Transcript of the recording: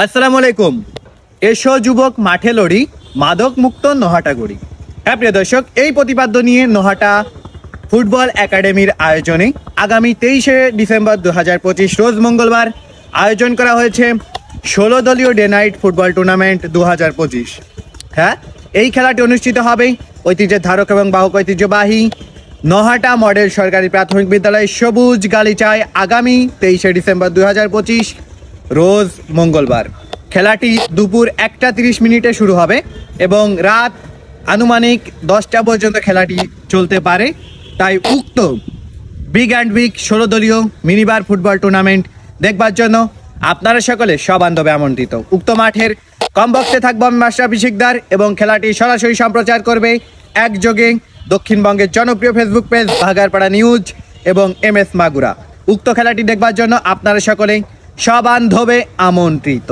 আসসালামু আলাইকুম। এসো যুবক মাঠে লড়ি, মাদক মুক্ত নোহাটা গড়ি। হ্যাঁ প্রিয় দর্শক, এই প্রতিপাদ্য নিয়ে নোহাটা ফুটবল একাডেমির আয়োজনে আগামী 23শে ডিসেম্বর 2025 রোজ মঙ্গলবার আয়োজন করা হয়েছে 16 দলীয় ডে নাইট ফুটবল টুর্নামেন্ট 2025। হ্যাঁ, এই খেলাটি অনুষ্ঠিত হবে ঐতিহ্যের ধারক এবং বাহক ঐতিহ্যবাহী নোহাটা মডেল সরকারি প্রাথমিক বিদ্যালয় সবুজ গালিচায় আগামী 23শে ডিসেম্বর 2025 রোজ মঙ্গলবার। খেলাটি দুপুর 1:30 শুরু হবে এবং রাত আনুমানিক 10টা পর্যন্ত খেলাটি চলতে পারে। তাই উক্ত বিগ অ্যান্ড বিগ 16 দলীয় মিনিবার ফুটবল টুর্নামেন্ট দেখবার জন্য আপনারা সকলে সবান্ধবে আমন্ত্রিত। উক্ত মাঠের কমবক্সে থাকবো আমি মাশরাফি শিকদার এবং খেলাটি সরাসরি সম্প্রচার করবে একযোগে দক্ষিণবঙ্গের জনপ্রিয় ফেসবুক পেজ ভাগারপাড়া নিউজ এবং MS মাগুরা। উক্ত খেলাটি দেখবার জন্য আপনারা সকলে সবান্ধবে আমন্ত্রিত।